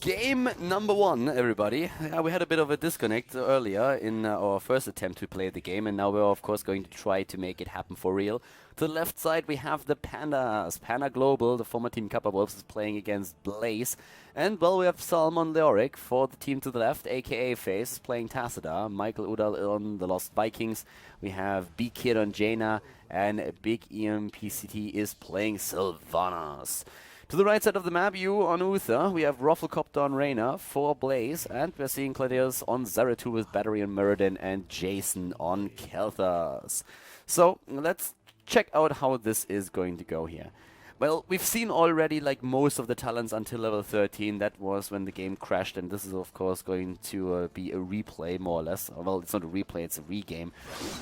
Game number one, everybody. We had a bit of a disconnect earlier in our first attempt to play the game, and now we're of course going to try to make it happen for real. To the left side we have the Pandas. Panda Global, the former team Kappa Wolves, is playing against Blaze. And well, we have Salmon Leoric for the team to the left, aka Face, is playing Tassadar. Michael Udall on the Lost Vikings. We have B-Kid on Jaina, and Big EMPCT is playing Sylvanas. To the right side of the map, you on Uther, we have Rufflecopter on Reyna for Blaze, and we're seeing Gladius on Zeratul with Battery on Muradin, and Jason on Kelthas. So, let's check out how this is going to go here. Well, we've seen already like most of the talents until level 13. That was when the game crashed, and this is of course going to be a replay, more or less. Well, it's not a replay, it's a regame.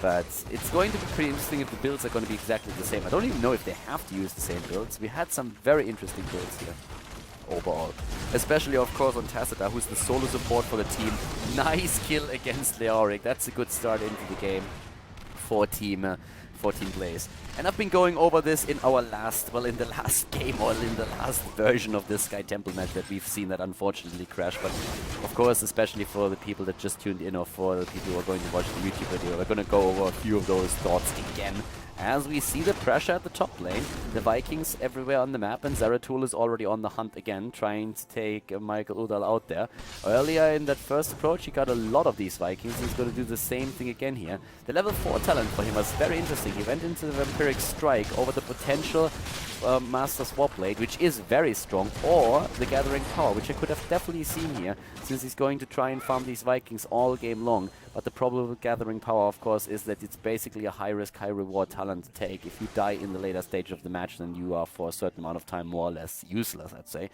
But it's going to be pretty interesting if the builds are going to be exactly the same. I don't even know if they have to use the same builds. We had some very interesting builds here overall. Especially, of course, on Tassadar, who's the solo support for the team. Nice kill against Leoric. That's a good start into the game for Team Blaze. And I've been going over this in our last, well, in the last game, or in the last version of this Sky Temple match that we've seen that unfortunately crashed. But of course, especially for the people that just tuned in, or for the people who are going to watch the YouTube video, we're going to go over a few of those thoughts again. As we see the pressure at the top lane, the Vikings everywhere on the map, and Zeratul is already on the hunt again, trying to take Michael Udall out there. Earlier in that first approach, he got a lot of these Vikings. He's going to do the same thing again here. The level 4 talent for him was very interesting. He went into the Vampiric Strike over the potential Master Swap Blade, which is very strong, or the Gathering Power, which I could have definitely seen here, since he's going to try and farm these Vikings all game long. But the problem with Gathering Power, of course, is that it's basically a high-risk, high-reward talent to take. If you die in the later stage of the match, then you are for a certain amount of time more or less useless, I'd say.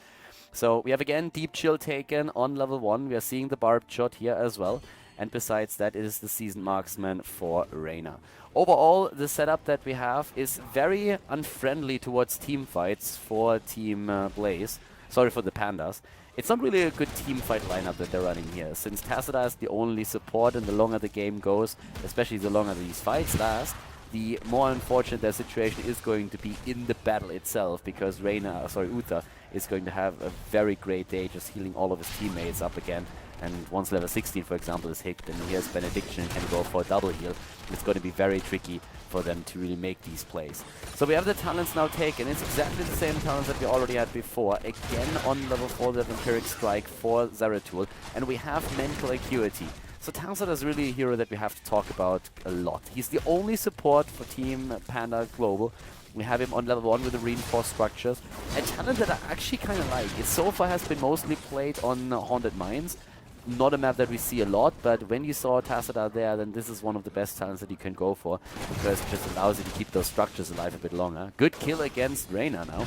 So we have again Deep Chill taken on level 1. We are seeing the Barbed Shot here as well. And besides that, it is the Seasoned Marksman for Reyna. Overall, the setup that we have is very unfriendly towards team fights for Team Blaze. Sorry, for the Pandas. It's not really a good team fight lineup that they're running here, since Tassadar is the only support, and the longer the game goes, especially the longer these fights last, the more unfortunate their situation is going to be in the battle itself, because Uther is going to have a very great day just healing all of his teammates up again. And once level 16, for example, is hit, and he has Benediction and can go for a double heal, it's going to be very tricky for them to really make these plays. So we have the talents now taken. It's exactly the same talents that we already had before. Again on level 4, the Vampiric Strike for Zeratul, and we have Mental Acuity. So Tassadar is really a hero that we have to talk about a lot. He's the only support for Team Panda Global. We have him on level 1 with the Reinforced Structures. A talent that I actually kind of like. It so far has been mostly played on Haunted Mines. Not a map that we see a lot, but when you saw Tassadar there, then this is one of the best talents that you can go for, because it just allows you to keep those structures alive a bit longer. Good kill against Reyna now.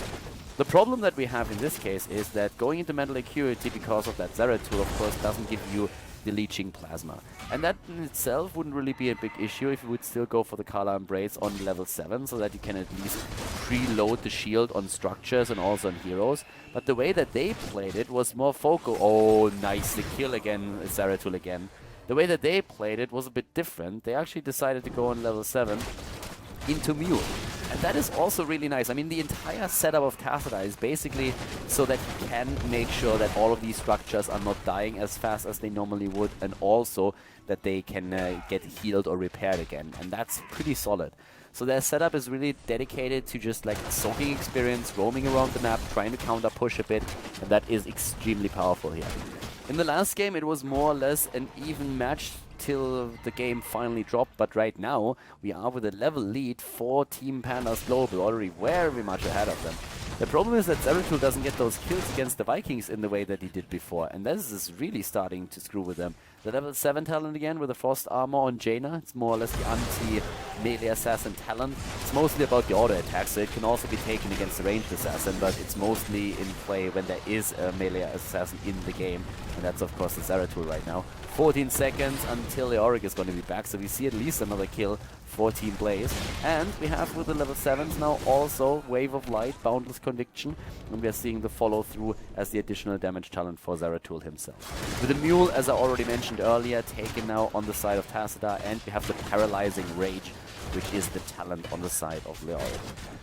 The problem that we have in this case is that going into Mental Acuity because of that Zeratul, of course, doesn't give you the Leeching Plasma. And that in itself wouldn't really be a big issue if you would still go for the Kala Embrace on level 7, so that you can at least preload the shield on structures and also on heroes. But the way that they played it was more focal. Oh, nice, the kill again, Zeratul again. The way that they played it was a bit different. They actually decided to go on level 7 into Mule. And that is also really nice. I mean, the entire setup of Tassadar is basically so that you can make sure that all of these structures are not dying as fast as they normally would, and also that they can get healed or repaired again. And that's pretty solid. So their setup is really dedicated to just like soaking experience, roaming around the map, trying to counter push a bit, and that is extremely powerful here. In the last game, it was more or less an even match till the game finally dropped, but right now we are with a level lead for Team Pandas Global, already very much ahead of them. The problem is that Zeratul doesn't get those kills against the Vikings in the way that he did before, and this is really starting to screw with them. The level 7 talent again with the Frost Armor on Jaina. It's more or less the anti-melee assassin talent. It's mostly about the auto attack, so it can also be taken against the ranged assassin, but it's mostly in play when there is a melee assassin in the game, and that's of course the Zeratul right now. 14 seconds until Leoric is going to be back, so we see at least another kill for Team Blaze. And we have with the level 7s now also Wave of Light, Boundless Conviction, and we are seeing the follow through as the additional damage talent for Zeratul himself. With the Mule, as I already mentioned earlier, taken now on the side of Tassadar, and we have the Paralyzing Rage which is the talent on the side of Leoric.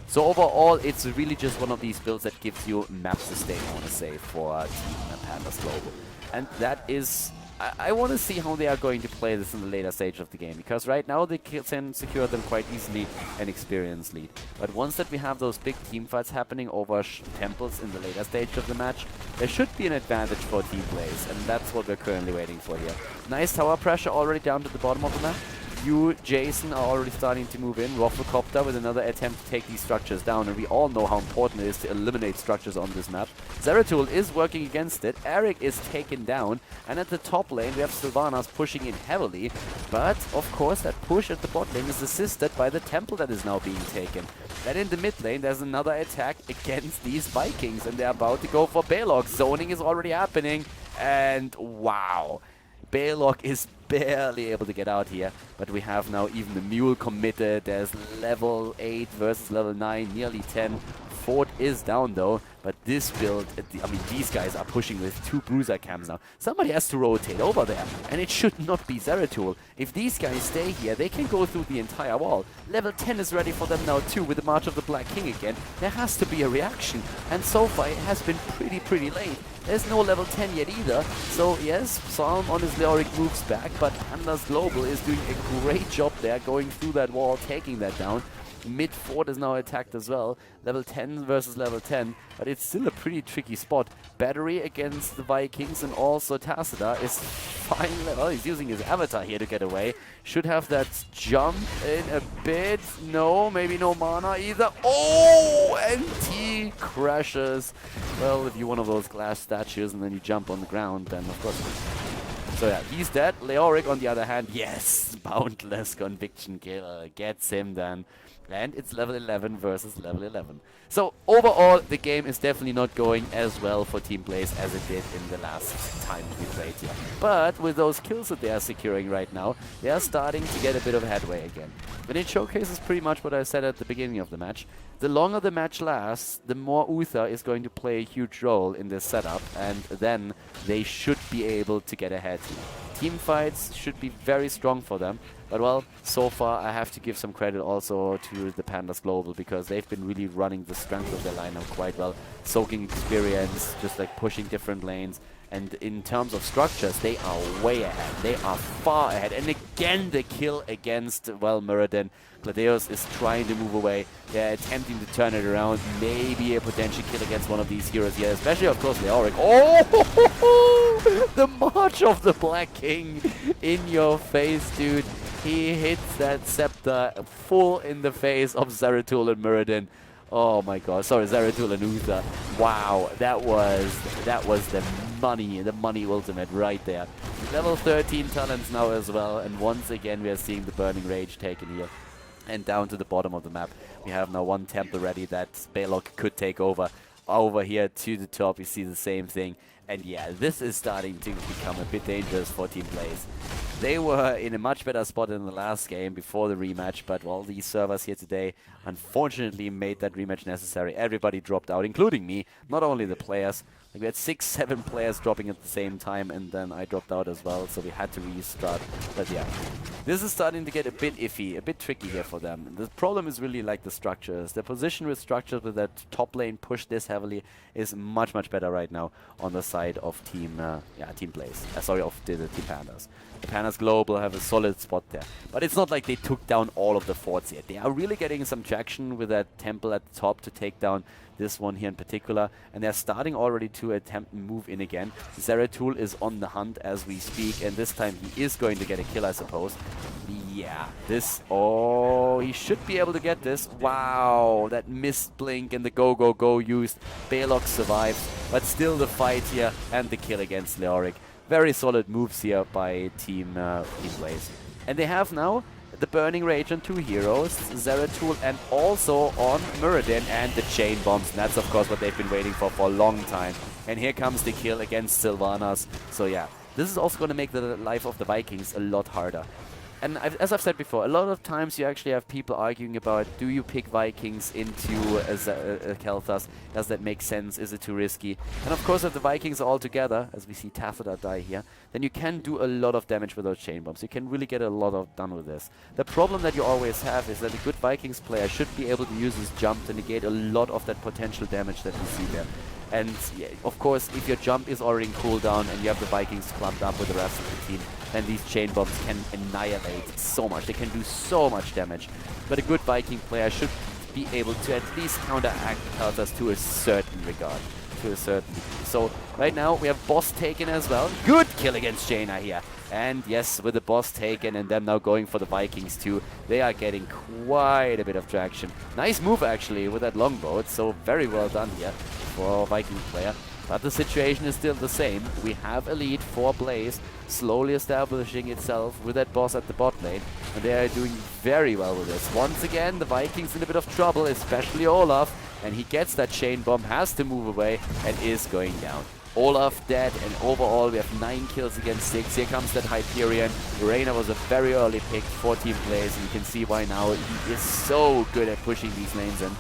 So overall, it's really just one of these builds that gives you map sustain, I want to say, for Team Panda's Global. And that is... I want to see how they are going to play this in the later stage of the game, because right now they can secure them quite easily an experience lead. But once that we have those big team fights happening over temples in the later stage of the match, there should be an advantage for team plays, and that's what we're currently waiting for here. Nice tower pressure already down to the bottom of the map. You, Jason, are already starting to move in. Wafflecopter with another attempt to take these structures down, and we all know how important it is to eliminate structures on this map. Zeratul is working against it. Eric is taken down, and at the top lane we have Sylvanas pushing in heavily, but of course that push at the bot lane is assisted by the temple that is now being taken. Then in the mid lane there's another attack against these Vikings, and they're about to go for Balog. Zoning is already happening, and wow. Balog is barely able to get out here, but we have now even the Mule committed. There's level 8 versus level 9, nearly 10. Fort is down though, but this build, I mean, these guys are pushing with 2 bruiser cams now. Somebody has to rotate over there, and it should not be Zeratul. If these guys stay here, they can go through the entire wall. Level 10 is ready for them now too, with the March of the Black King again. There has to be a reaction, and so far it has been pretty late. There's no level 10 yet either, so yes, Psalm on his Leoric moves back, but Panda's Global is doing a great job there, going through that wall, taking that down. Mid fort is now attacked as well. Level 10 versus level 10, but it's still a pretty tricky spot. Battery against the Vikings, and also Tacita is fine. Well, he's using his avatar here to get away. Should have that jump in a bit. No, maybe no mana either. Oh, and he crashes. Well, if you're one of those glass statues and then you jump on the ground, then of course. So yeah, he's dead. Leoric, on the other hand, yes, boundless conviction kill gets him then. And it's level 11 versus level 11. So overall, the game is definitely not going as well for team plays as it did in the last time we played here. But with those kills that they are securing right now, they are starting to get a bit of headway again. And it showcases pretty much what I said at the beginning of the match. The longer the match lasts, the more Uther is going to play a huge role in this setup, and then they should be able to get ahead. Team fights should be very strong for them. But well, so far I have to give some credit also to the Pandas Global, because they've been really running the strength of their lineup quite well. Soaking experience, just like pushing different lanes. And in terms of structures, they are way ahead. They are far ahead. And again, the kill against, well, Muradin. Gladius is trying to move away. They're attempting to turn it around. Maybe a potential kill against one of these heroes here, especially, of course, Leoric. Oh! The March of the Black King in your face, dude. He hits that scepter full in the face of Zeratul and Muradin. Oh my god, sorry, Zeratul and Uther. Wow, that was the money ultimate right there. Level 13 talents now as well, and once again we are seeing the Burning Rage taken here. And down to the bottom of the map, we have now one temple ready that Balog could take over. Over here to the top, you see the same thing. And yeah, this is starting to become a bit dangerous for team plays. They were in a much better spot in the last game before the rematch, but well, these servers here today unfortunately made that rematch necessary. Everybody dropped out, including me, not only the players. Like we had 6-7 players dropping at the same time, and then I dropped out as well, so we had to restart. But yeah, this is starting to get a bit iffy, a bit tricky here for them. The problem is really like the structures. The position with structures with that top lane push this heavily is much better right now on the side of team plays. Sorry, of the Team Pandas. The Pandas Global have a solid spot there. But it's not like they took down all of the forts yet. They are really getting some traction with that temple at the top to take down this one here in particular. And they're starting already to attempt and move in again. Zeratul is on the hunt as we speak. And this time he is going to get a kill, I suppose. Yeah, this... Oh, he should be able to get this. Wow, that missed blink and the go used. Balog survives. But still the fight here and the kill against Leoric. Very solid moves here by team plays. And they have now the Burning Rage on 2 heroes, Zeratul, and also on Muradin, and the chain bombs. And that's of course what they've been waiting for a long time. And here comes the kill against Sylvanas. So yeah, this is also going to make the life of the Vikings a lot harder. And as I've said before, a lot of times you actually have people arguing about, do you pick Vikings into Khaldor? Does that make sense? Is it too risky? And of course, if the Vikings are all together, as we see Tassadar die here, then you can do a lot of damage with those chain bombs. You can really get a lot done with this. The problem that you always have is that a good Vikings player should be able to use his jump to negate a lot of that potential damage that we see there. And yeah, of course, if your jump is already in cooldown and you have the Vikings clumped up with the rest of the team, then these chain bombs can annihilate so much. They can do so much damage. But a good Viking player should be able to at least counteract Khaldor to a certain regard. To a certain degree. So right now we have boss taken as well. Good kill against Jaina here. And yes, with the boss taken and them now going for the Vikings too, they are getting quite a bit of traction. Nice move actually with that longbow. So very well done here for a Viking player. But the situation is still the same. We have a lead for Blaze slowly establishing itself with that boss at the bot lane. And they are doing very well with this. Once again, the Vikings in a bit of trouble, especially Olaf. And he gets that chain bomb, has to move away, and is going down. Olaf dead, and overall we have 9 kills against 6. Here comes that Hyperion. Reyna was a very early pick for team plays, and you can see why now he is so good at pushing these lanes in.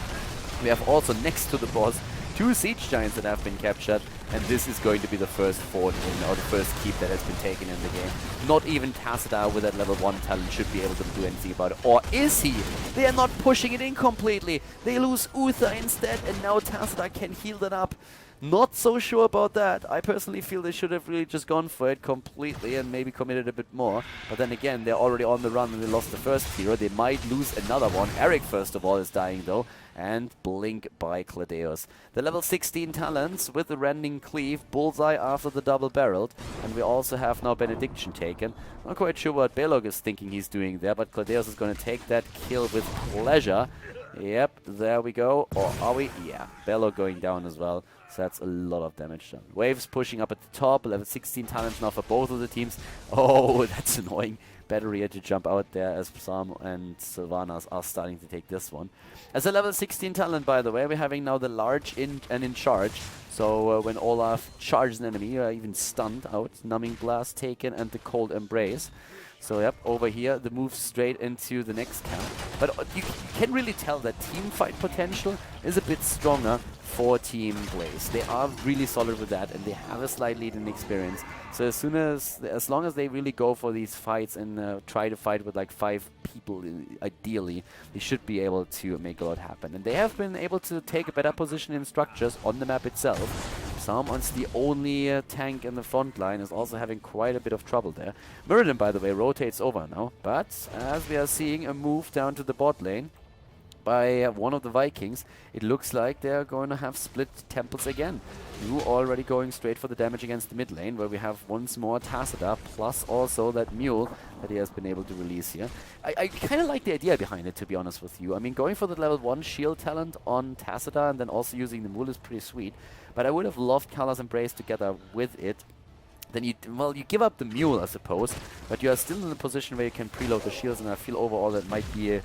We have also next to the boss 2 siege giants that have been captured, and this is going to be the first fort or the first keep that has been taken in the game. Not even Tassadar with that level 1 talent should be able to do anything about it. Or is he? They are not pushing it in completely. They lose Uther instead, and now Tassadar can heal that up. Not so sure about that. I personally feel they should have really just gone for it completely and maybe committed a bit more. But then again, they're already on the run and they lost the first hero. They might lose another one. Eric, first of all, is dying though. And Blink by Cladeus. The level 16 talents with the Rending Cleave, Bullseye after the double barreled. And we also have now Benediction taken. Not quite sure what Belog is thinking he's doing there, but Cladeus is going to take that kill with pleasure. Yep, there we go. Or are we? Yeah, Belog going down as well. So that's a lot of damage done. Waves pushing up at the top. Level 16 talents now for both of the teams. Oh, that's annoying. Battery had to jump out there as Sam and Sylvanas are starting to take this one. As a level 16 talent, by the way, we're having now the large in and in charge. So when Olaf charges an enemy, you are even stunned out. Numbing Blast taken and the Cold Embrace. So yep, over here, the move straight into the next camp. But you can really tell that team fight potential is a bit stronger for Team Blaze. They are really solid with that, and they have a slight lead in experience. So as long as they really go for these fights and try to fight with like 5 people, ideally, they should be able to make a lot happen. And they have been able to take a better position in structures on the map itself. Salmon's the only tank in the front line, is also having quite a bit of trouble there. Muradin, by the way, rotates over now, but as we are seeing a move down to the bot lane by one of the Vikings, it looks like they're going to have split temples again. You already going straight for the damage against the mid lane, where we have once more Tassadar, plus also that mule that he has been able to release here. I kind of like the idea behind it, to be honest with you. I mean, going for the level 1 shield talent on Tassadar and then also using the mule is pretty sweet. But I would have loved Kala's Embrace together with it. Then you give up the mule, I suppose, but you are still in a position where you can preload the shields, and I feel overall that might be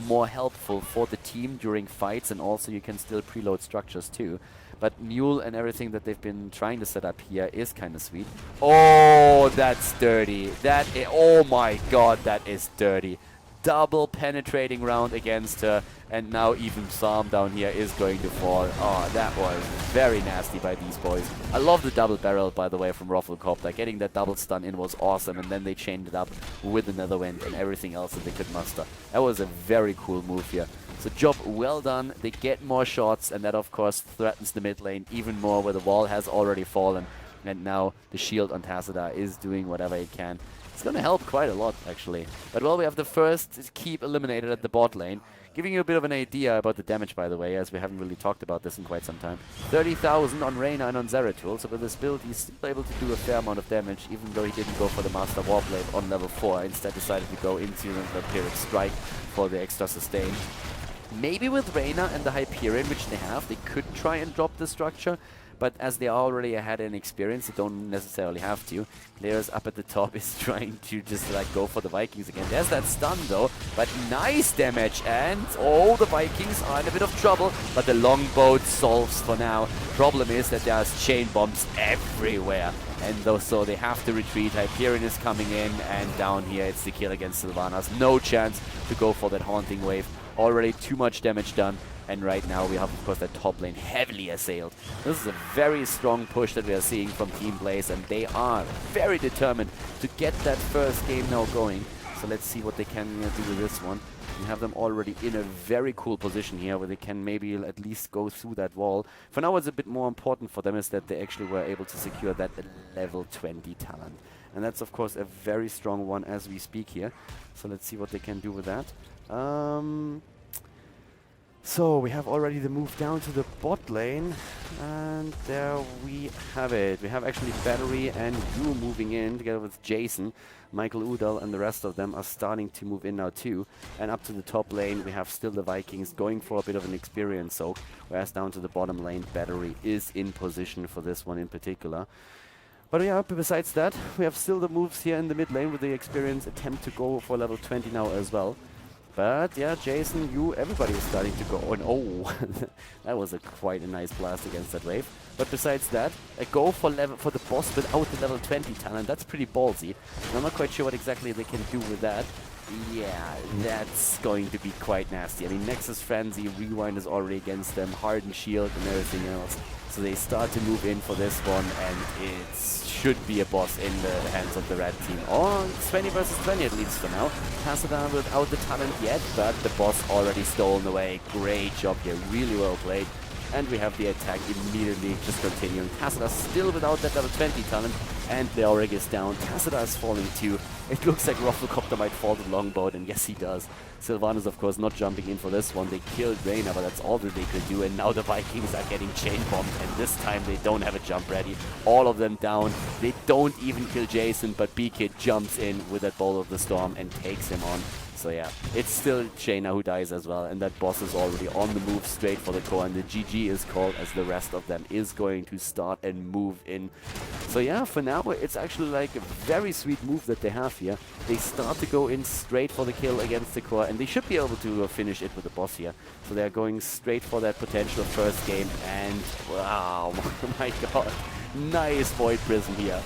more helpful for the team during fights, and also you can still preload structures too. But mule and everything that they've been trying to set up here is kind of sweet. Oh, that's dirty. Oh my god, that is dirty. Double penetrating round against her, and now even Psalm down here is going to fall. Oh, that was very nasty by these boys. I love the double barrel, by the way, from Rufflecopter. Getting that double stun in was awesome, and then they chained it up with another wind and everything else that they could muster. That was a very cool move here. So job well done. They get more shots, and that of course threatens the mid lane even more, where the wall has already fallen, and now the shield on Tassadar is doing whatever it can. It's going to help quite a lot, actually. But well, we have the first keep eliminated at the bot lane. Giving you a bit of an idea about the damage, by the way, as we haven't really talked about this in quite some time. 30,000 on Reyna and on Zeratul, so with this build he's still able to do a fair amount of damage, even though he didn't go for the Master Warblade on level 4. Instead decided to go into the Pyrrhic Strike for the extra sustain. Maybe with Reyna and the Hyperion, which they have, they could try and drop the structure. But as they already had an experience, they don't necessarily have to. Players up at the top is trying to just like go for the Vikings again. There's that stun though, but nice damage, and oh, the Vikings are in a bit of trouble, but the longbow solves for now. Problem is that there's chain bombs everywhere. and so they have to retreat. Hyperion is coming in, and down here it's the kill against Sylvanas. No chance to go for that Haunting Wave. Already too much damage done, and right now we have, of course, that top lane heavily assailed. This is a very strong push that we are seeing from Team Blaze, and they are very determined to get that first game now going. So let's see what they can do with this one. We have them already in a very cool position here where they can maybe at least go through that wall. For now, what's a bit more important for them is that they actually were able to secure that level 20 talent. And that's, of course, a very strong one as we speak here. So let's see what they can do with that. So we have already the move down to the bot lane, and there we have it. We have actually Battery and Yu moving in together with Jason. Michael Udall and the rest of them are starting to move in now too. And up to the top lane we have still the Vikings going for a bit of an experience soak, whereas down to the bottom lane Battery is in position for this one in particular. But yeah, besides that, we have still the moves here in the mid lane with the experience attempt to go for level 20 now as well. But yeah, Jason, you, everybody is starting to go. And oh, that was quite a nice blast against that wave. But besides that, a go for the boss without the level 20 talent, that's pretty ballsy. And I'm not quite sure what exactly they can do with that. Yeah, that's going to be quite nasty. I mean, Nexus Frenzy, Rewind is already against them, Hardened Shield and everything else. So they start to move in for this one, and it should be a boss in the hands of the red team. Or 20 versus 20 at least for now. Passadar without the talent yet, but the boss already stolen away. Great job here, really well played. And we have the attack immediately just continuing. Passadar still without that level 20 talent, and Leoric is down. Passadar is falling too. It looks like Rufflecopter might fall to Longboat, and yes he does. Sylvanas, of course, not jumping in for this one. They killed Reyna, but that's all that they could do, and now the Vikings are getting chain bombed, and this time they don't have a jump ready. All of them down. They don't even kill Jason, but B-Kid jumps in with that Bolt of the Storm and takes him on. So yeah, it's still Jaina who dies as well, and that boss is already on the move straight for the core, and the GG is called as the rest of them is going to start and move in. So yeah, for now it's actually like a very sweet move that they have here. They start to go in straight for the kill against the core, and they should be able to finish it with the boss here. So they're going straight for that potential first game, and wow, my god, nice Void Prism here.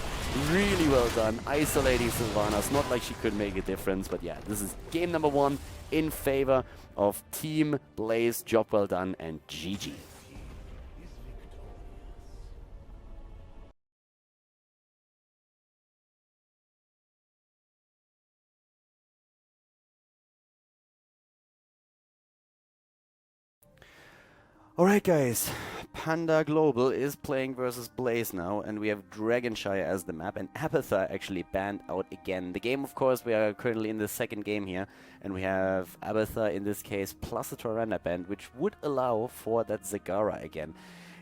Really well done, isolating Sylvanas, not like she could make a difference, but yeah, this is game number 1 in favor of Team Blaze. Job well done, and GG. Alright guys, Panda Global is playing versus Blaze now, and we have Dragonshire as the map, and Abathar actually banned out again. The game, of course, we are currently in the second game here, and we have Abathar in this case plus a Tyrande band, which would allow for that Zagara again.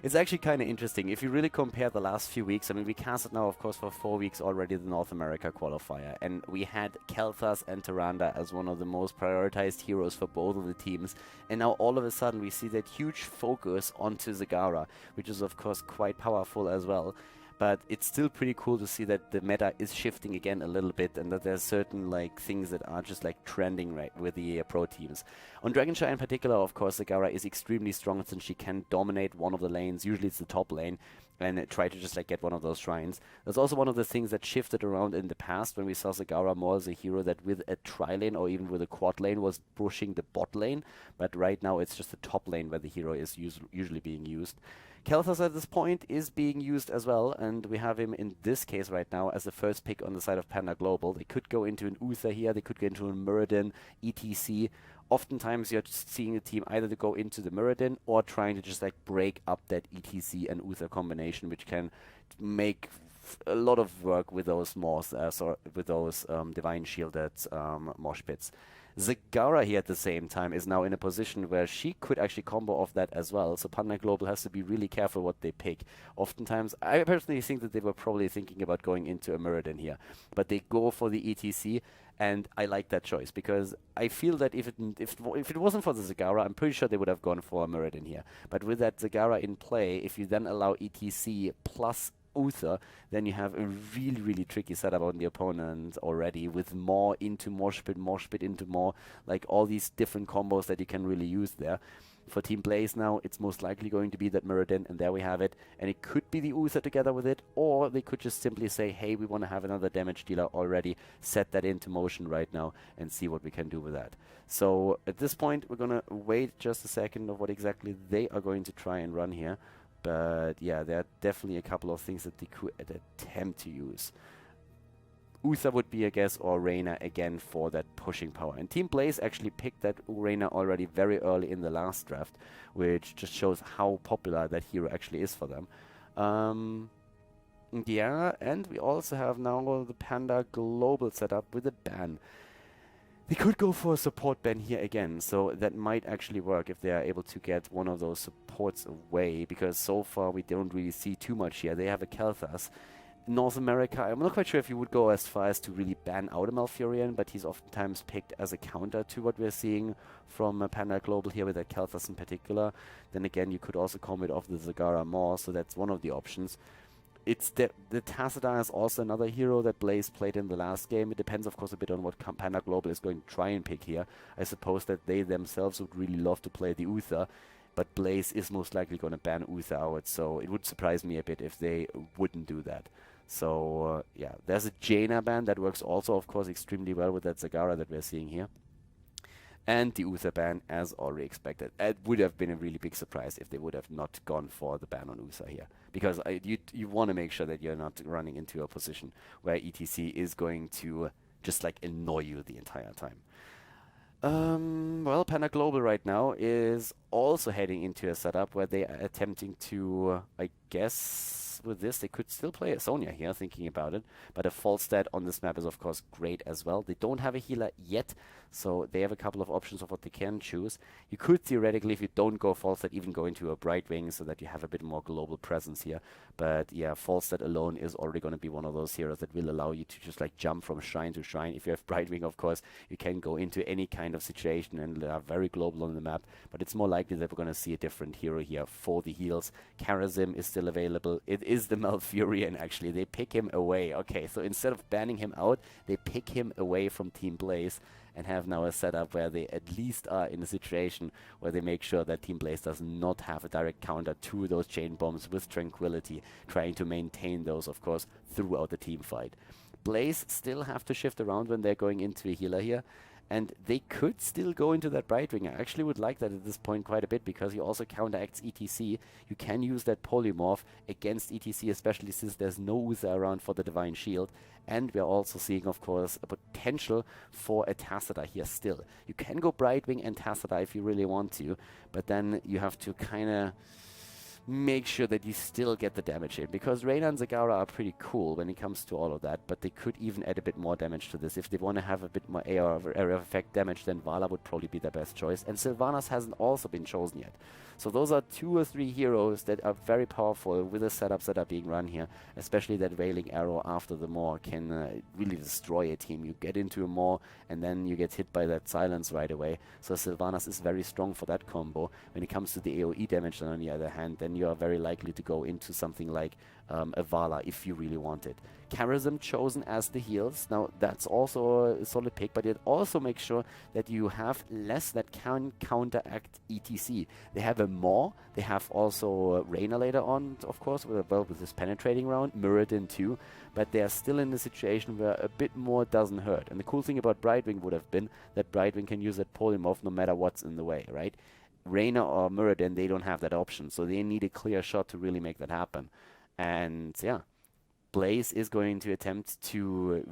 It's actually kind of interesting. If you really compare the last few weeks, I mean, we casted now, of course, for 4 weeks already the North America qualifier, and we had Kel'Thas and Tyrande as one of the most prioritized heroes for both of the teams, and now all of a sudden we see that huge focus onto Zagara, which is, of course, quite powerful as well. But it's still pretty cool to see that the meta is shifting again a little bit, and that there's certain like things that are just like trending right with the pro teams. On Dragonshire in particular, of course, Zagara is extremely strong since she can dominate one of the lanes. Usually it's the top lane, and try to just like get one of those shrines. That's also one of the things that shifted around in the past when we saw Zagara more as a hero that with a tri-lane or even with a quad lane was pushing the bot lane, but right now it's just the top lane where the hero is usually being used. Kel'Thas at this point is being used as well, and we have him in this case right now as the first pick on the side of Panda Global. They could go into an Uther here, they could go into a Muradin, ETC. Oftentimes you're just seeing the team either to go into the Muradin or trying to just like break up that ETC and Uther combination, which can make a lot of work with those divine shielded mosh pits. Zagara here at the same time is now in a position where she could actually combo off that as well, so Panda Global has to be really careful what they pick. Oftentimes, I personally think that they were probably thinking about going into a Muradin here, but they go for the ETC, and I like that choice, because I feel that if it wasn't for the Zagara, I'm pretty sure they would have gone for a Muradin here. But with that Zagara in play, if you then allow ETC plus Uther, then you have a really, really tricky setup on the opponent already, with more into mosh pit into more, like all these different combos that you can really use there. For Team Blaze now, it's most likely going to be that Muradin, and there we have it. And it could be the Uther together with it, or they could just simply say, hey, we want to have another damage dealer already, set that into motion right now, and see what we can do with that. So at this point, we're going to wait just a second of what exactly they are going to try and run here. But yeah, there are definitely a couple of things that they could attempt to use. Uther would be, I guess, or Reyna again for that pushing power. And Team Blaze actually picked that Reyna already very early in the last draft, which just shows how popular that hero actually is for them. Yeah, and we also have now the Panda global setup with a ban. They could go for a support ban here again, so that might actually work if they are able to get one of those supports away, because so far we don't really see too much here. They have a Kel'Thas. North America, I'm not quite sure if you would go as far as to really ban out a Malfurion, but he's oftentimes picked as a counter to what we're seeing from Panda Global here with the Kel'Thas in particular. Then again, you could also comment off the Zagara more, so that's one of the options. It's the Tassadar is also another hero that Blaze played in the last game. It depends, of course, a bit on what Panda Global is going to try and pick here. I suppose that they themselves would really love to play the Uther, but Blaze is most likely going to ban Uther out, so it would surprise me a bit if they wouldn't do that. So, yeah, there's a Jaina ban that works also, of course, extremely well with that Zagara that we're seeing here. And the Uther ban, as already expected. It would have been a really big surprise if they would have not gone for the ban on Uther here. Because you want to make sure that you're not running into a position where ETC is going to just, like, annoy you the entire time. Well, Panda Global right now is also heading into a setup where they are attempting to, I guess, with this, they could still play a Sonya here, thinking about it. But a false stat on this map is, of course, great as well. They don't have a healer yet, so they have a couple of options of what they can choose. You could theoretically, if you don't go false stat, even go into a Brightwing so that you have a bit more global presence here. But yeah, false stat alone is already going to be one of those heroes that will allow you to just like jump from shrine to shrine. If you have Brightwing, of course, you can go into any kind of situation and are very global on the map. But it's more likely that we're going to see a different hero here for the heals. Karazim is still available. It is the Malfurion, actually. They pick him away. Okay, so instead of banning him out, they pick him away from Team Blaze and have now a setup where they at least are in a situation where they make sure that Team Blaze does not have a direct counter to those chain bombs with Tranquility, trying to maintain those, of course, throughout the team fight. Blaze still have to shift around when they're going into a healer here. And they could still go into that Brightwing. I actually would like that at this point quite a bit, because he also counteracts ETC. You can use that Polymorph against ETC, especially since there's no Uther around for the Divine Shield. And we're also seeing, of course, a potential for a Tassadar here still. You can go Brightwing and Tassadar if you really want to, but then you have to kind of make sure that you still get the damage in, because Reyna and Zagara are pretty cool when it comes to all of that, but they could even add a bit more damage to this. If they want to have a bit more area of effect damage, then Vala would probably be the best choice, and Sylvanas hasn't also been chosen yet. So those are 2 or 3 heroes that are very powerful with the setups that are being run here, especially that Wailing Arrow after the Maw can really destroy a team. You get into a Maw and then you get hit by that silence right away. So Sylvanas is very strong for that combo. When it comes to the AoE damage, then on the other hand, then you are very likely to go into something like a Vala if you really want it. Karazim chosen as the heals. Now that's also a solid pick, but it also makes sure that you have less that can counteract ETC. They have a Maw, they have also Reyna later on, of course, with this penetrating round, Muradin too, but they are still in a situation where a bit more doesn't hurt. And the cool thing about Brightwing would have been that Brightwing can use that Polymorph no matter what's in the way, right? Reyna or Muradin, they don't have that option, so they need a clear shot to really make that happen. And yeah, Blaze is going to attempt to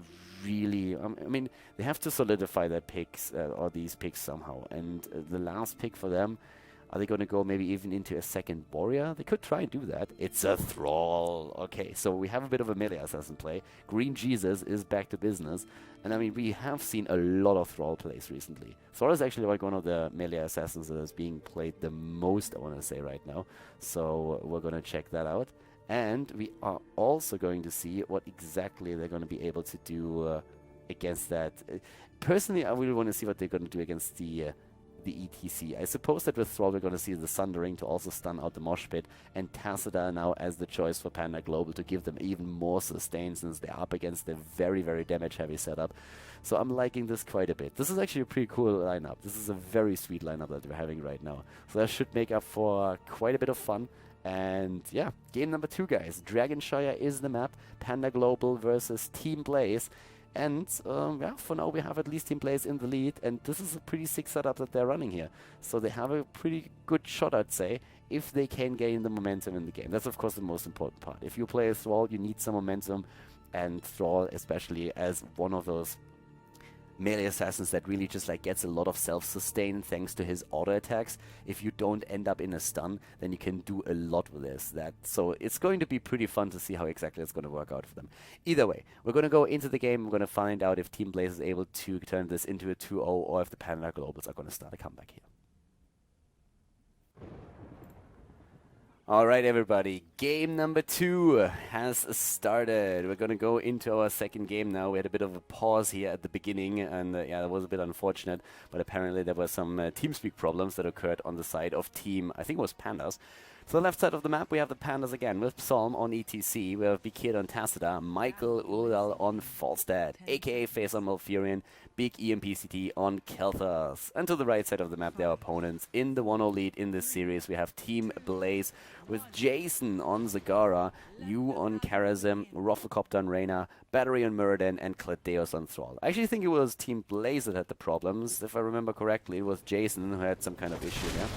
really, I mean, they have to solidify their picks, or these picks somehow. And the last pick for them, are they going to go maybe even into a second warrior? They could try and do that. It's a Thrall. Okay, so we have a bit of a melee assassin play. Green Jesus is back to business. And I mean, we have seen a lot of Thrall plays recently. Thrall is actually like one of the melee assassins that is being played the most, I want to say, right now. So we're going to check that out. And we are also going to see what exactly they're going to be able to do against that. Personally, I really want to see what they're going to do against the the ETC. I suppose that with Thrall we're going to see the Sundering to also stun out the Mosh Pit, and Tassadar now as the choice for Panda Global to give them even more sustain since they're up against a very, very damage-heavy setup. So I'm liking this quite a bit. This is actually a pretty cool lineup. This is a very sweet lineup that we're having right now. So that should make up for quite a bit of fun. And yeah, game number 2, guys. Dragonshire is the map. Panda Global versus Team Blaze. And yeah, for now we have at least Team Blaze in the lead, and this is a pretty sick setup that they're running here. So they have a pretty good shot, I'd say, if they can gain the momentum in the game. That's of course the most important part. If you play a Thrall, you need some momentum, and Thrall especially as one of those melee assassins that really just like gets a lot of self-sustain thanks to his auto attacks. If you don't end up in a stun, then you can do a lot with this. So it's going to be pretty fun to see how exactly it's going to work out for them. Either way, we're going to go into the game. We're going to find out if Team Blaze is able to turn this into a 2-0 or if the Panda Globals are going to start a comeback here. Alright everybody, game number 2 has started. We're going to go into our second game now. We had a bit of a pause here at the beginning, and yeah, that was a bit unfortunate, but apparently there were some TeamSpeak problems that occurred on the side of Team, I think it was Pandas. So the left side of the map we have the Pandas again with Psalm on ETC, we have Bikir on Tassadar, Michael Uldal on Falstad, aka Face on Malfurion, Big EMPCT on Kelthas. And to the right side of the map there are opponents. In the 1-0 lead in this series we have Team Blaze with Jason on Zagara, Yu on Karazim, Rufflecopter on Reyna, Battery on Muradin, and Cladeus on Thrall. I actually think it was Team Blaze that had the problems. If I remember correctly, it was Jason who had some kind of issue there.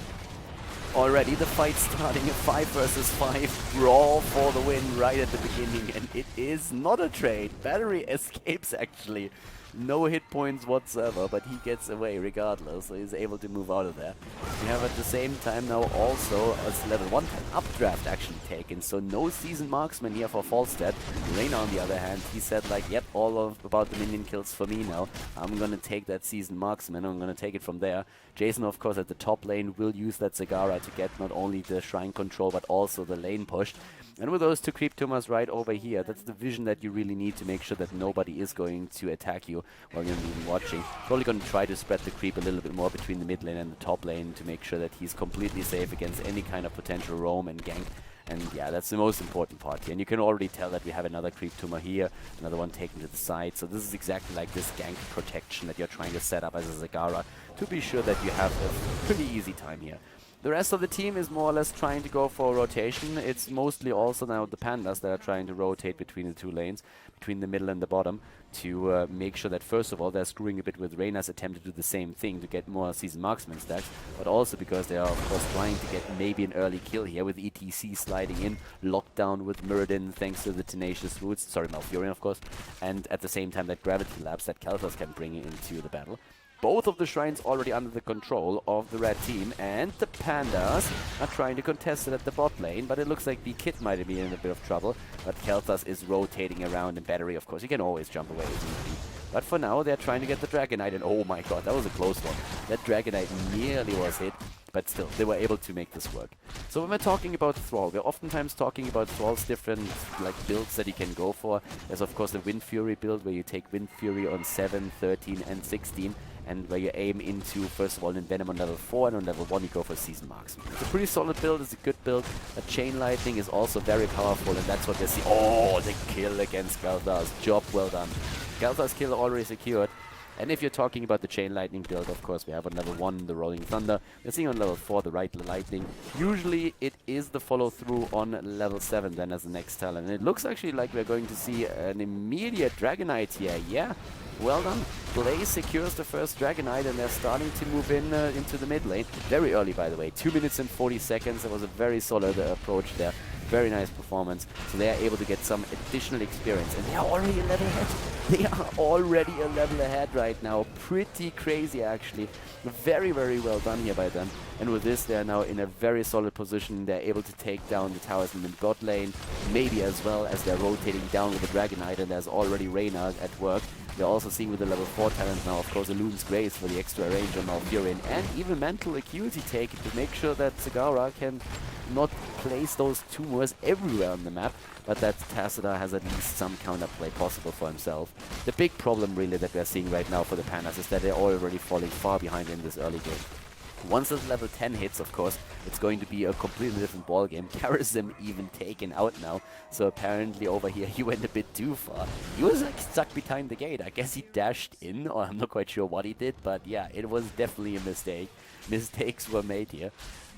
Already the fight starting, a 5 versus 5 brawl for the win right at the beginning, and it is not a trade. Battery escapes actually. No hit points whatsoever, but he gets away regardless, so he's able to move out of there. We have at the same time now also a level 1 updraft actually taken, so no seasoned marksman here for Falstad. Reyna on the other hand, he said like, yep, about the minion kills for me now. I'm gonna take that seasoned marksman, I'm gonna take it from there. Jason of course at the top lane will use that Zagara to get not only the shrine control but also the lane push. And with those 2 creep tumors right over here, that's the vision that you really need to make sure that nobody is going to attack you while you're even watching. Probably going to try to spread the creep a little bit more between the mid lane and the top lane to make sure that he's completely safe against any kind of potential roam and gank. And yeah, that's the most important part here. And you can already tell that we have another creep tumor here, another one taken to the side. So this is exactly like this gank protection that you're trying to set up as a Zagara to be sure that you have a pretty easy time here. The rest of the team is more or less trying to go for a rotation. It's mostly also now the Pandas that are trying to rotate between the 2 lanes, between the middle and the bottom, to make sure that first of all they're screwing a bit with Reyna's attempt to do the same thing to get more seasoned marksman stacks, but also because they are of course trying to get maybe an early kill here with ETC sliding in, locked down with Muradin thanks to the tenacious roots, sorry Malfurion of course, and at the same time that gravity lapse that Kelthas can bring into the battle. Both of the shrines already under the control of the red team, and the Pandas are trying to contest it at the bot lane, but it looks like the Kid might be in a bit of trouble. But Kelthas is rotating around in Battery, of course. You can always jump away if need be. But for now, they're trying to get the Dragon Knight, and oh my god, that was a close one. That Dragon Knight nearly was hit, but still, they were able to make this work. So when we're talking about Thrall, we're oftentimes talking about Thrall's different builds that you can go for. There's of course the Wind Fury build, where you take Wind Fury on 7, 13, and 16. And where you aim into, first of all, Envenom on level 4, and on level 1 you go for Season Marksman. It's a pretty solid build, it's a good build. A Chain Lightning is also very powerful, and that's what they see. Oh, the kill against Khaldor's. Job well done. Khaldor's kill already secured. And if you're talking about the Chain Lightning build, of course, we have on level 1 the Rolling Thunder. We're seeing on level 4 the Right Lightning. Usually it is the follow-through on level 7 then as the next talent. And it looks actually like we're going to see an immediate Dragonite here. Yeah, well done. Blaze secures the first Dragonite, and they're starting to move in into the mid lane. Very early, by the way. 2 minutes and 40 seconds. That was a very solid approach there. Very nice performance. So they are able to get some additional experience. And they are already a level ahead. They are already a level ahead right now. Pretty crazy, actually. Very, very well done here by them. And with this, they are now in a very solid position. They're able to take down the towers in the bot lane. Maybe as well as they're rotating down with the Dragonite. And there's already Reyna at work. We're also seeing with the level 4 talent now, of course, Illumin's Grace for the extra range on Malfurion. And even Mental Acuity taken to make sure that Zagara can not place those tumors everywhere on the map, but that Tassadar has at least some counterplay possible for himself. The big problem really that we're seeing right now for the Pandas is that they're already falling far behind in this early game. Once the level 10 hits, of course, it's going to be a completely different ballgame. Karazim even taken out now. So apparently over here he went a bit too far. He was like stuck behind the gate. I guess he dashed in, or I'm not quite sure what he did. But yeah, it was definitely a mistake. Mistakes were made here.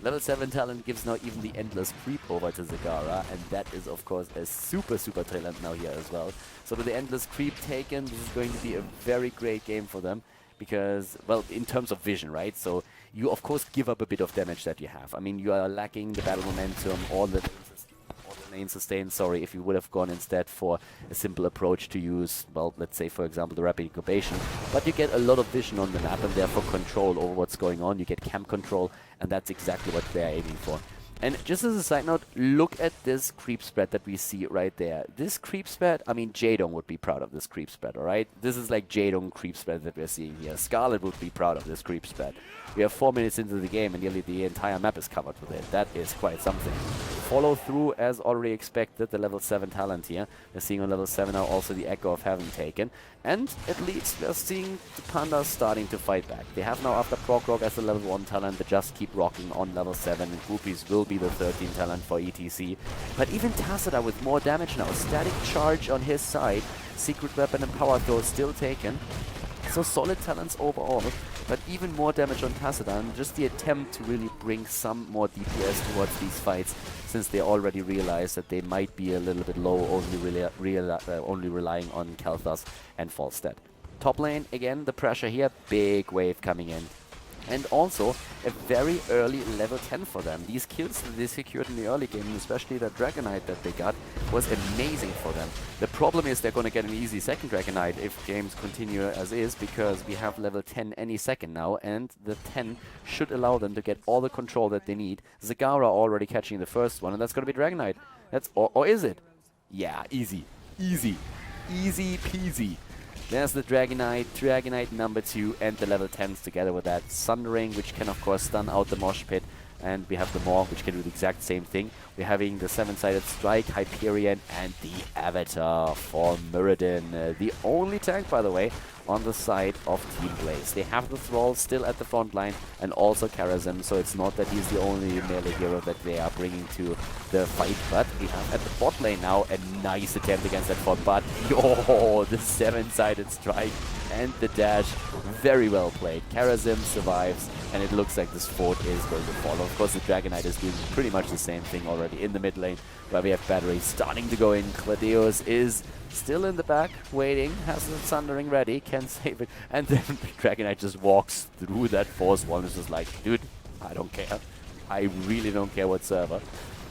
Level 7 talent gives now even the endless creep over to Zagara, and that is of course a super talent now here as well. So with the endless creep taken, this is going to be a very great game for them. Because, well, in terms of vision, right? So you, of course, give up a bit of damage that you have. I mean, you are lacking the battle momentum, all the lane sustain. Sorry, if you would have gone instead for a simple approach to use, well, let's say, for example, the rapid incubation. But you get a lot of vision on the map and therefore control over what's going on. You get camp control, and that's exactly what they're aiming for. And just as a side note, look at this creep spread that we see right there. This creep spread, I mean, Jaedong would be proud of this creep spread, alright? This is like Jaedong creep spread that we're seeing here. Scarlet would be proud of this creep spread. We have 4 minutes into the game and nearly the entire map is covered with it. That is quite something. Follow through as already expected, the level 7 talent here. We're seeing on level 7 now also the Echo of Heaven taken. And at least we're seeing the Pandas starting to fight back. They have now, after Prog Rock as the level 1 talent, they just keep rocking on level 7, and Groupies will be the 13 talent for ETC. But even Tassadar with more damage now. Static Charge on his side. Secret Weapon and Power Throw still taken. So solid talents overall, but even more damage on Tassadar, and just the attempt to really bring some more DPS towards these fights, since they already realized that they might be a little bit low, only relying on Khaldor and Falstad. Top lane, again, the pressure here, big wave coming in. And also a very early level 10 for them. These kills that they secured in the early game, especially that Dragonite that they got, was amazing for them. The problem is they're going to get an easy second Dragonite if games continue as is, because we have level 10 any second now, and the 10 should allow them to get all the control that they need. Zagara already catching the first one, and that's going to be Dragonite. That's or is it? Yeah, easy. Easy. Easy peasy. There's the Dragonite number 2, and the level 10s together with that Sundering, which can of course stun out the Mosh Pit, and we have the Maw, which can do the exact same thing. We're having the 7-sided Strike, Hyperion, and the Avatar for Muradin. The only tank, by the way, on the side of Team Blaze. They have the Thrall still at the front line, and also Karazim, so it's not that he's the only melee hero that they are bringing to the fight. But we have at the bot lane now a nice attempt against that bot, but yo, the 7-sided Strike and the dash, very well played. Karazim survives, and it looks like this fort is going to fall. Of course, the Dragonite is doing pretty much the same thing already in the mid lane, where we have Battery starting to go in. Claudius is still in the back, waiting, has the Sundering ready, can save it, and then Dragonite just walks through that force wall and is just like, dude, I don't care. I really don't care whatsoever.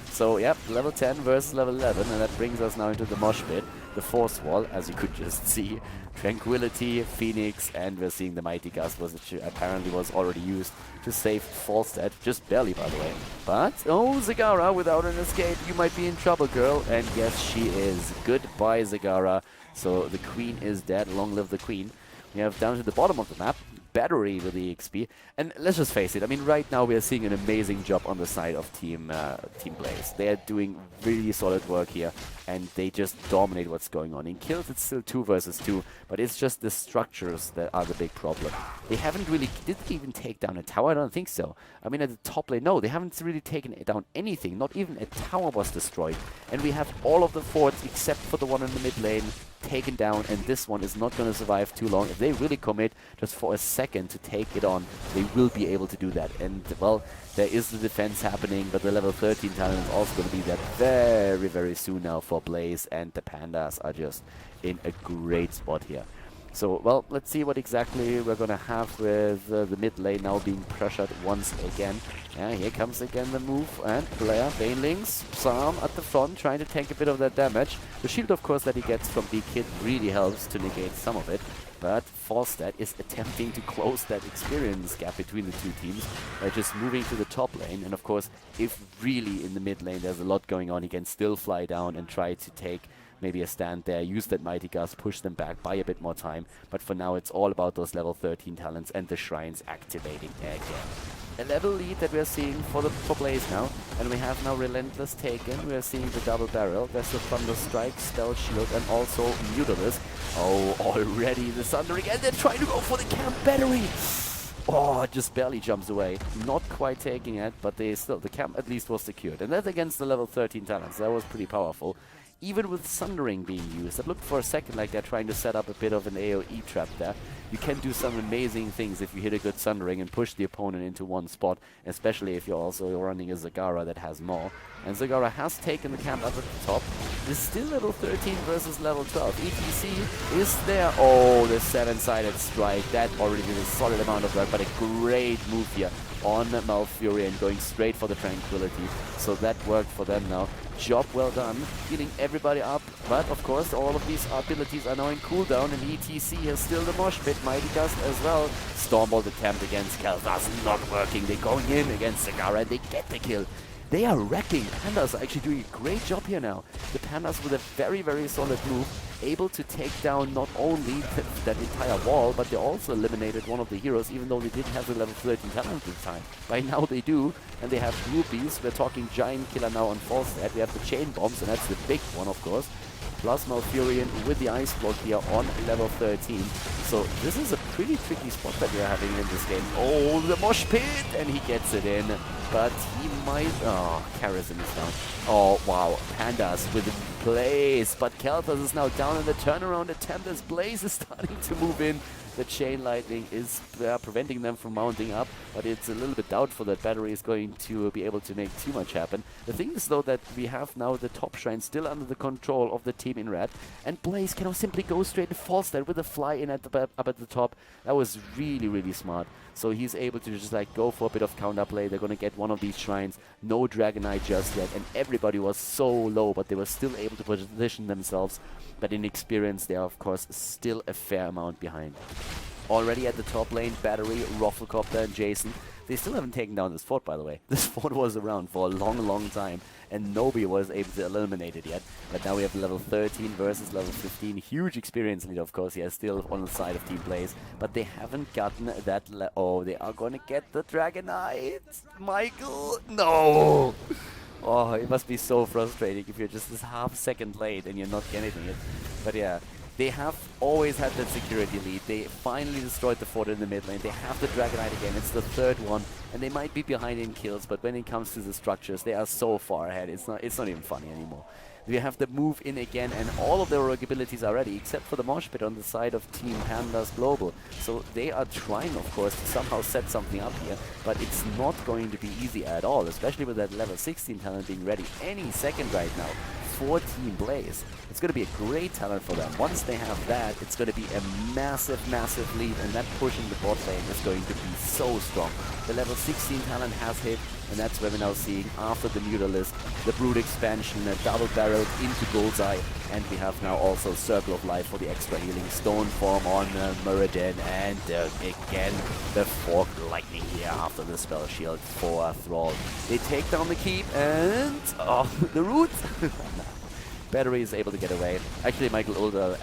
So, yep, level 10 versus level 11, and that brings us now into the Mosh Pit. The force wall, as you could just see. Tranquility, Phoenix, and we're seeing the Mighty Gust, which apparently was already used to save Falstad. Just barely, by the way. But, oh, Zagara, without an escape, you might be in trouble, girl. And yes, she is. Goodbye, Zagara. So the Queen is dead. Long live the Queen. We have down to the bottom of the map, Battery with the XP. And let's just face it, I mean, right now we are seeing an amazing job on the side of Team Blaze. They are doing really solid work here, and they just dominate what's going on. In kills, it's still 2 versus 2, but it's just the structures that are the big problem. They haven't really, did they even take down a tower? I don't think so. I mean, at the top lane, no, they haven't really taken down anything. Not even a tower was destroyed. And we have all of the forts, except for the one in the mid lane, taken down, and this one is not going to survive too long. If they really commit just for a second to take it on, they will be able to do that. And, well, there is the defense happening, but the level 13 talent is also going to be that very, very soon now for Blaze, and the Pandas are just in a great spot here. So, well, let's see what exactly we're going to have with the mid lane now being pressured once again. Yeah, here comes again the move, and Blair, Banelings, Psalm at the front, trying to tank a bit of that damage. The shield, of course, that he gets from B-Kid really helps to negate some of it. But Falstad is attempting to close that experience gap between the two teams by just moving to the top lane. And of course, if really in the mid lane there's a lot going on, he can still fly down and try to take maybe a stand there, use that Mighty Gust, push them back, buy a bit more time. But for now, it's all about those level 13 talents and the shrines activating again. A level lead that we're seeing for Blaze now, and we have now Relentless taken. We're seeing the double barrel. There's the Thunder Strike, Spell Shield, and also Mutalisk. Oh, already the Sundering, and they're trying to go for the camp battery. Oh, just barely jumps away. Not quite taking it, but they still, the camp at least was secured. And that's against the level 13 talents. That was pretty powerful. Even with Sundering being used, it looked for a second like they're trying to set up a bit of an AoE trap there. You can do some amazing things if you hit a good Sundering and push the opponent into one spot, especially if you're also running a Zagara that has more. And Zagara has taken the camp up at the top. It's still level 13 versus level 12. ETC is there. Oh, the 7-sided strike. That already did a solid amount of work, but a great move here on Malfurion, going straight for the Tranquility. So that worked for them now. Job well done, healing everybody up, but of course all of these abilities are now in cooldown, and ETC has still the Mosh Pit, Mighty Gust as well. Stormbolt attempt against Khaldor's not working, they're going in against Zagara and they get the kill. They are wrecking. Pandas are actually doing a great job here now. The Pandas with a very, very solid move, able to take down not only that entire wall, but they also eliminated one of the heroes, even though they didn't have the level 13 talent at the time. By now they do, and they have groupies. We're talking Giant Killer now on Falstad. We have the Chain Bombs, and that's the big one, of course. Plus Malfurion with the Ice Block here on level 13. So this is a pretty tricky spot that we're having in this game. Oh, the Mosh Pit! And he gets it in. But he might... Oh, Karazhan is down. Oh, wow. Pandas with Blaze. But Khaldor is now down in the turnaround attempt as Blaze is starting to move in. The Chain Lightning is preventing them from mounting up, but it's a little bit doubtful that Battery is going to be able to make too much happen. The thing is, though, that we have now the top shrine still under the control of the team in red, and Blaze can now simply go straight to Falstad with a fly in at the up at the top. That was really, really smart. So he's able to just like go for a bit of counterplay. They're going to get one of these shrines. No Dragon Eye just yet, and everybody was so low, but they were still able to position themselves. But in experience, they are, of course, still a fair amount behind. Already at the top lane, Battery, Rufflecopter, and Jason. They still haven't taken down this fort, by the way. This fort was around for a long, long time, and nobody was able to eliminate it yet. But now we have level 13 versus level 15. Huge experience lead, of course. He is still on the side of Team Blaze, but they haven't gotten that. Oh, they are going to get the Dragonite. Michael, no. Oh, it must be so frustrating if you're just this half second late and you're not getting it. But yeah, they have always had that security lead. They finally destroyed the fort in the mid lane. They have the Dragonite again. It's the third one, and they might be behind in kills, but when it comes to the structures, they are so far ahead. It's not even funny anymore. We have the move in again, and all of their rogue abilities are ready, except for the Mosh Pit on the side of Team Pandas Global. So they are trying, of course, to somehow set something up here, but it's not going to be easy at all, especially with that level 16 talent being ready any second right now for Team Blaze. It's going to be a great talent for them. Once they have that, it's going to be a massive, massive lead, and that push in the bot lane is going to be so strong. The level 16 talent has hit, and that's where we're now seeing, after the Mutalisk, the Brood expansion, a double barreled into Bullseye, and we have now also Circle of Life for the extra healing, Stone Form on Muradin, and again the Forked Lightning here after the Spell Shield for Thrall. They take down the keep, and the Root! Battery is able to get away. Actually, Michael Ulder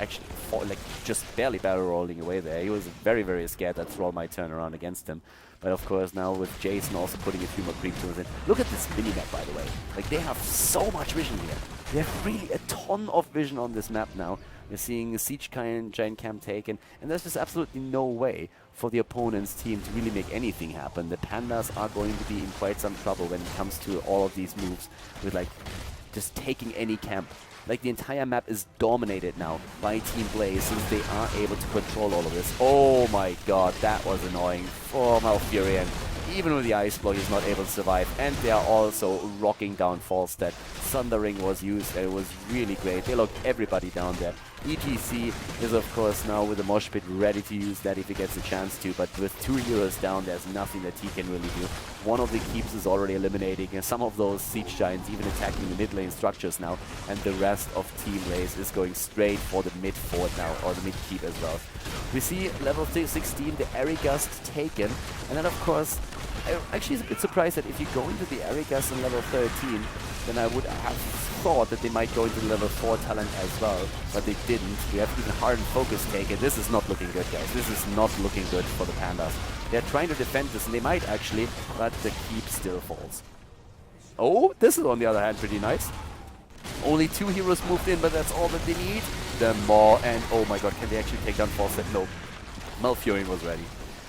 just barely barrel rolling away there. He was very, very scared that Thrall might turn around against him. But of course, now with Jason also putting a few more creep tools in. Look at this mini-map, by the way. Like, they have so much vision here. They have really a ton of vision on this map now. We're seeing a Siege Giant Camp taken, and there's just absolutely no way for the opponent's team to really make anything happen. The Pandas are going to be in quite some trouble when it comes to all of these moves with, like, just taking any camp. Like, the entire map is dominated now by Team Blaze, since they are able to control all of this. Oh my god, that was annoying for Malfurion. Even with the Ice Block, he's not able to survive. And they are also rocking down Falstad. Sundering was used, and it was really great. They locked everybody down there. ETC is, of course, now with the Mosh Pit ready to use that if he gets a chance to, but with 2 heroes down, there's nothing that he can really do. One of the keeps is already eliminating, and some of those Siege Giants even attacking the mid lane structures now, and the rest of Team Blaze is going straight for the mid fort now, or the mid keep as well. We see level 16, the Airy Gust taken, and then, of course, I'm actually a bit surprised that if you go into the Airy Gust in level 13, then I would have thought that they might go into the level 4 talent as well, but they didn't. We have even Hardened Focus taken. This is not looking good, guys. This is not looking good for the Pandas. They're trying to defend this, and they might actually, but the keep still falls. Oh, this is on the other hand pretty nice. Only 2 heroes moved in, but that's all that they need. The Maw, and oh my god, can they actually take down Falstad? No. Malfurion was ready.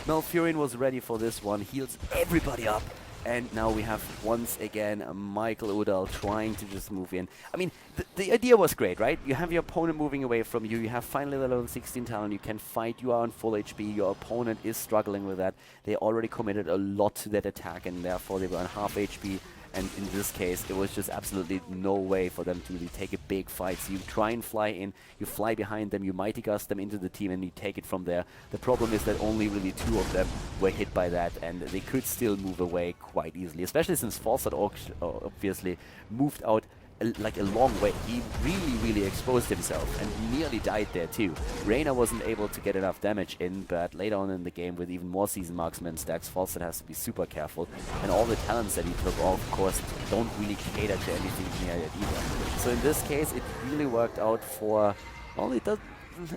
Malfurion was ready for this one, heals everybody up. And now we have, once again, Michael Udall trying to just move in. I mean, the idea was great, right? You have your opponent moving away from you. You have finally the level 16 talent. You can fight. You are on full HP. Your opponent is struggling with that. They already committed a lot to that attack, and therefore they were on half HP. And in this case, it was just absolutely no way for them to really take a big fight. So you try and fly in, you fly behind them, you mighty gust them into the team, and you take it from there. The problem is that only really 2 of them were hit by that, and they could still move away quite easily, especially since Falstad obviously moved out like a long way. He really exposed himself and nearly died there too. Reyna wasn't able to get enough damage in, but later on in the game with even more season marksman stacks, Falstad has to be super careful. And all the talents that he took off, of course, don't really cater to anything near it either. So in this case, it really worked out for... Well, it does...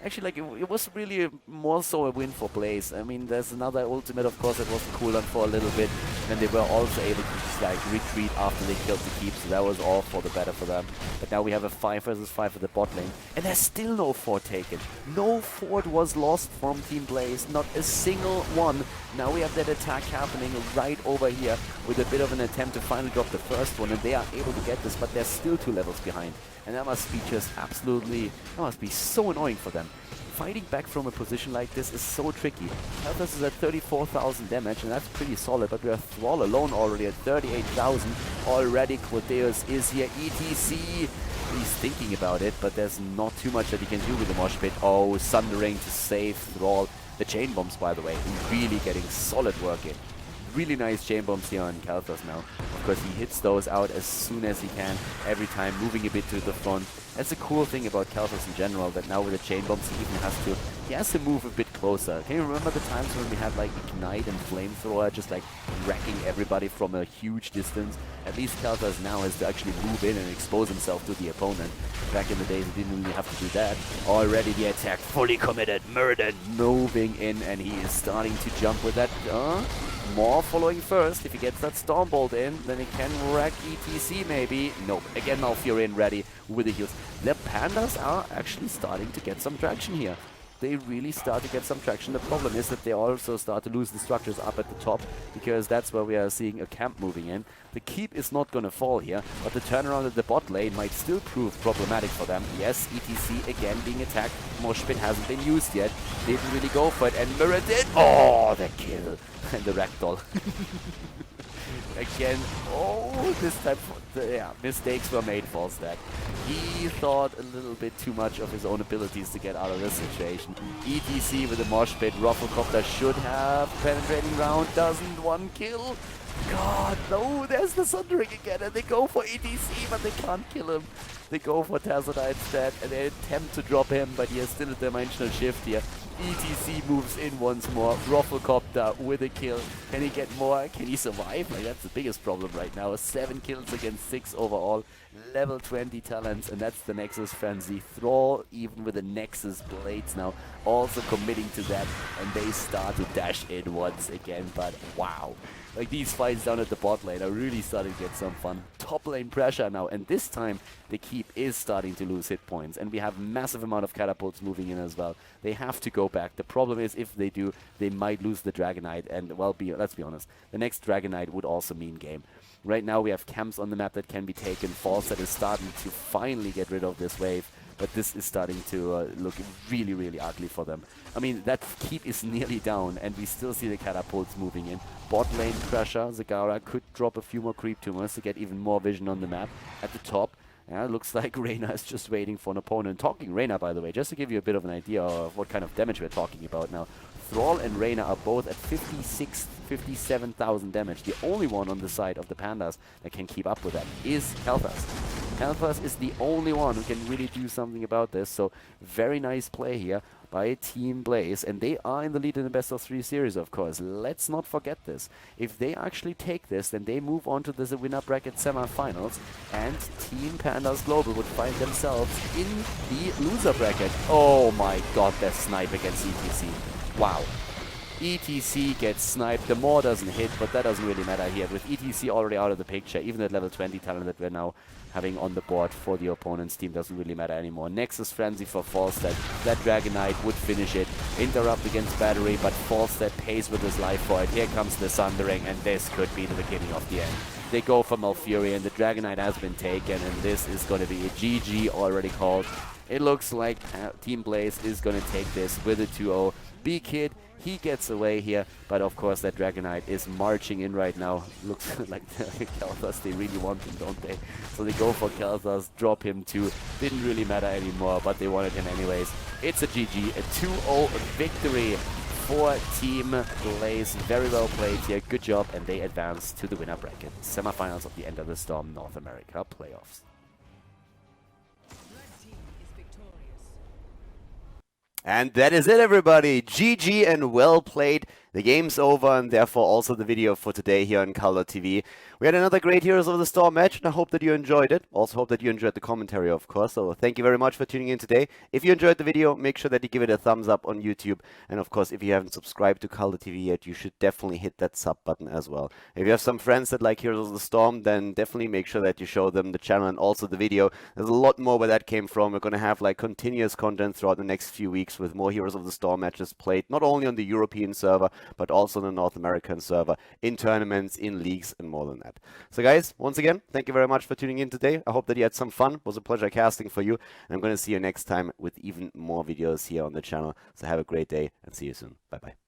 Actually, like, it was really more so a win for Blaze. I mean, there's another ultimate, of course, that was cooldown for a little bit, and they were also able to just, like, retreat after they killed the keep, so that was all for the better for them. But now we have a 5 versus 5 at the bot lane, and there's still no fort taken. No fort was lost from Team Blaze, not a single one. Now we have that attack happening right over here with a bit of an attempt to finally drop the first one, and they are able to get this, but they're still 2 levels behind. And that must be just absolutely, that must be so annoying for them. Fighting back from a position like this is so tricky. Helphus is at 34,000 damage, and that's pretty solid, but we have Thrall alone already at 38,000. Already Quadeus is here, ETC. He's thinking about it, but there's not too much that he can do with the Mosh Pit. Oh, Sundering to save Thrall. The chain bombs, by the way, really getting solid work in. Really nice chain bombs here on Kalthus now. Of course, he hits those out as soon as he can, every time, moving a bit to the front. That's a cool thing about Kalthus in general, that now with the chain bombs he has to move a bit closer. Can you remember the times when we had like Ignite and Flamethrower just like wrecking everybody from a huge distance? At least Kalthus now has to actually move in and expose himself to the opponent. Back in the days he didn't really have to do that. Already the attack fully committed, murdered, moving in, and he is starting to jump with that. More following first. If he gets that Stormbolt in, then he can wreck ETC maybe. Nope. Again, Malfurion ready with the heals. The Pandas are actually starting to get some traction here. They really start to get some traction. The problem is that they also start to lose the structures up at the top, because that's where we are seeing a camp moving in. The keep is not going to fall here, but the turnaround at the bot lane might still prove problematic for them. Yes, ETC again being attacked. Mosh Pit hasn't been used yet. Didn't really go for it, and Mirror did. Oh, the kill. And the ragdoll. Again, oh, this time, yeah, mistakes were made, Falstad. He thought a little bit too much of his own abilities to get out of this situation. ETC with the Mosh Pit, Rufflecopter should have penetrating round, doesn't, 1 kill. God, no, there's the Sundering again, and they go for ETC, but they can't kill him. They go for Tazadai instead, and they attempt to drop him, but he has still a dimensional shift here. ETC moves in once more. Rufflecopter with a kill. Can he get more? Can he survive? Like, that's the biggest problem right now. 7 kills against 6 overall. Level 20 talents, and that's the Nexus Frenzy. Thrall, even with the Nexus Blades now, also committing to that, and they start to dash in once again, but wow. Like, these fights down at the bot lane are really starting to get some fun. Top lane pressure now, and this time the keep is starting to lose hit points, and we have massive amount of catapults moving in as well. They have to go back. The problem is, if they do, they might lose the Dragonite, and well, let's be honest, the next Dragonite would also mean game. Right now we have camps on the map that can be taken. Falstad is starting to finally get rid of this wave, but this is starting to look really ugly for them. I mean, that keep is nearly down, and we still see the catapults moving in. Bot lane pressure, Zagara could drop a few more creep tumors to get even more vision on the map. At the top, yeah, looks like Reyna is just waiting for an opponent. Talking Reyna, by the way, just to give you a bit of an idea of what kind of damage we're talking about now. Thrall and Reyna are both at 57,000 damage. The only one on the side of the Pandas that can keep up with that is Kalthus. Kalthus is the only one who can really do something about this, so very nice play here by Team Blaze, and they are in the lead in the best of 3 series, of course. Let's not forget this. If they actually take this, then they move on to the winner bracket semi-finals, and Team Pandas Global would find themselves in the loser bracket. Oh my god, that snipe against ETC. Wow. ETC gets sniped. The Maw doesn't hit, but that doesn't really matter here. With ETC already out of the picture, even that level 20 talent that we're now having on the board for the opponent's team doesn't really matter anymore. Nexus Frenzy for Falstad. That Dragon Knight would finish it. Interrupt against Battery, but Falstad pays with his life for it. Here comes the Sundering, and this could be the beginning of the end. They go for Malfurion. The Dragon Knight has been taken, and this is going to be a GG already called. It looks like Team Blaze is going to take this with a 2-0. B-Kid, he gets away here, but of course that Dragon Knight is marching in right now. Looks like Khaldor, they really want him, don't they? So they go for Khaldor, drop him too. Didn't really matter anymore, but they wanted him anyways. It's a GG, a 2-0 victory for Team Blaze. Very well played here, good job, and they advance to the winner bracket. Semifinals of the End of the Storm North America playoffs. And that is it, everybody. GG and well played. The game's over, and therefore also the video for today here on Khaldor TV. We had another great Heroes of the Storm match, and I hope that you enjoyed it. Also hope that you enjoyed the commentary, of course. So thank you very much for tuning in today. If you enjoyed the video, make sure that you give it a thumbs up on YouTube. And of course, if you haven't subscribed to Khaldor TV yet, you should definitely hit that sub button as well. If you have some friends that like Heroes of the Storm, then definitely make sure that you show them the channel and also the video. There's a lot more where that came from. We're going to have like continuous content throughout the next few weeks with more Heroes of the Storm matches played, not only on the European server, but also on the North American server, in tournaments, in leagues, and more than that. So guys, once again, thank you very much for tuning in today. I hope that you had some fun. It was a pleasure casting for you. And I'm going to see you next time with even more videos here on the channel. So have a great day and see you soon. Bye-bye.